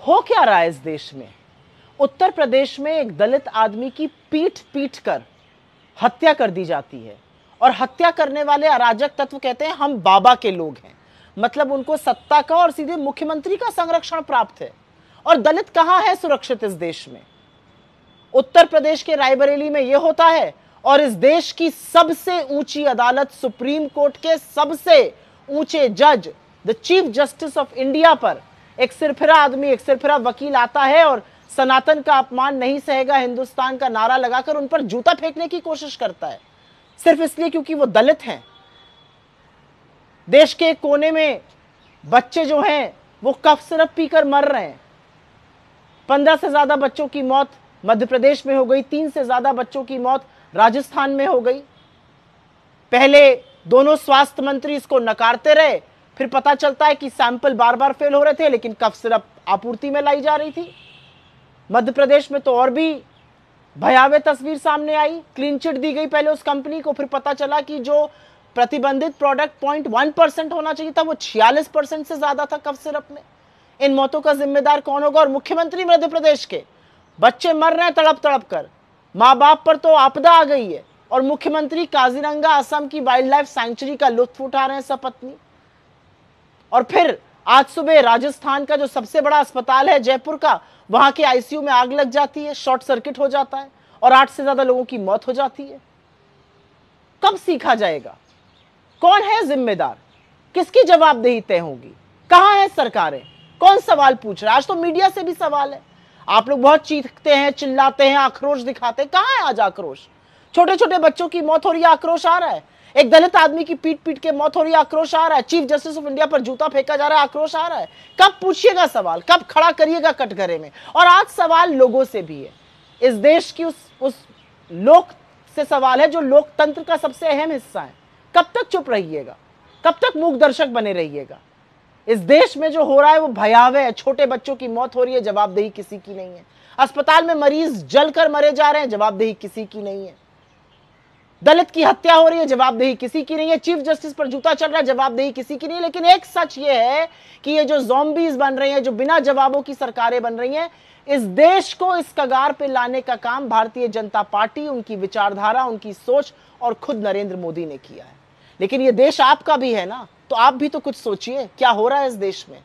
हो क्या रहा है इस देश में? उत्तर प्रदेश में एक दलित आदमी की पीट पीट कर हत्या कर दी जाती है और हत्या करने वाले अराजक तत्व कहते हैं हम बाबा के लोग हैं। मतलब उनको सत्ता का और सीधे मुख्यमंत्री का संरक्षण प्राप्त है। और दलित कहां है सुरक्षित इस देश में? उत्तर प्रदेश के रायबरेली में यह होता है और इस देश की सबसे ऊंची अदालत सुप्रीम कोर्ट के सबसे ऊंचे जज the chief justice of India पर एक सिरफिरा आदमी, एक सिरफिरा वकील आता है और सनातन का अपमान नहीं सहेगा हिंदुस्तान का नारा लगाकर उन पर जूता फेंकने की कोशिश करता है, सिर्फ इसलिए क्योंकि वो दलित हैं। देश के कोने में बच्चे जो हैं वो कफ सिरप पीकर मर रहे हैं। 15 से ज्यादा बच्चों की मौत मध्य प्रदेश में हो गई, 3 से ज्यादा बच्चों की मौत राजस्थान में हो गई। पहले दोनों स्वास्थ्य मंत्री इसको नकारते रहे, फिर पता चलता है कि सैंपल बार बार फेल हो रहे थे लेकिन कफ सिरप आपूर्ति में लाई जा रही थी। मध्य प्रदेश में तो और भी भयावह तस्वीर सामने आई। क्लीन चिट दी गई पहले उस कंपनी को, फिर पता चला कि जो प्रतिबंधित प्रोडक्ट 0.1% होना चाहिए था वो 46% से ज्यादा था कफ सिरप में। इन मौतों का जिम्मेदार कौन होगा? और मुख्यमंत्री मध्य प्रदेश के, बच्चे मर रहे हैं तड़प तड़प कर, माँ बाप पर तो आपदा आ गई है और मुख्यमंत्री काजीरंगा असम की वाइल्ड लाइफ सैंक्चुरी का लुत्फ उठा रहे हैं सपत्नी। और फिर आज सुबह राजस्थान का जो सबसे बड़ा अस्पताल है जयपुर का, वहां के आईसीयू में आग लग जाती है, शॉर्ट सर्किट हो जाता है और 8 से ज्यादा लोगों की मौत हो जाती है। कब सीखा जाएगा? कौन है जिम्मेदार? किसकी जवाबदेही तय होगी? कहां है सरकारें? कौन सवाल पूछ रहा है? आज तो मीडिया से भी सवाल है। आप लोग बहुत चीखते हैं, चिल्लाते हैं, आक्रोश दिखाते हैं, कहां है आज आक्रोश? छोटे छोटे बच्चों की मौत हो रही है, आक्रोश आ रहा है। एक दलित आदमी की पीट पीट के मौत हो रही है, आक्रोश आ रहा है। चीफ जस्टिस ऑफ इंडिया पर जूता फेंका जा रहा है, आक्रोश आ रहा है। कब पूछिएगा सवाल? कब खड़ा करिएगा कटघरे में? और आज सवाल लोगों से भी है। इस देश की उस लोक से सवाल है जो लोकतंत्र का सबसे अहम हिस्सा है। कब तक चुप रहिएगा? कब तक मूक दर्शक बने रहिएगा? इस देश में जो हो रहा है वो भयावह है। छोटे बच्चों की मौत हो रही है, जवाबदेही किसी की नहीं है। अस्पताल में मरीज जलकर मरे जा रहे हैं, जवाबदेही किसी की नहीं है। दलित की हत्या हो रही है, जवाबदेही किसी की नहीं है। चीफ जस्टिस पर जूता चल रहा है, जवाबदेही किसी की नहीं है। लेकिन एक सच ये है कि ये जो ज़ॉम्बीज बन रही हैं, जो बिना जवाबों की सरकारें बन रही हैं, इस देश को इस कगार पे लाने का काम भारतीय जनता पार्टी, उनकी विचारधारा, उनकी सोच और खुद नरेंद्र मोदी ने किया है। लेकिन ये देश आपका भी है ना, तो आप भी तो कुछ सोचिए क्या हो रहा है इस देश में।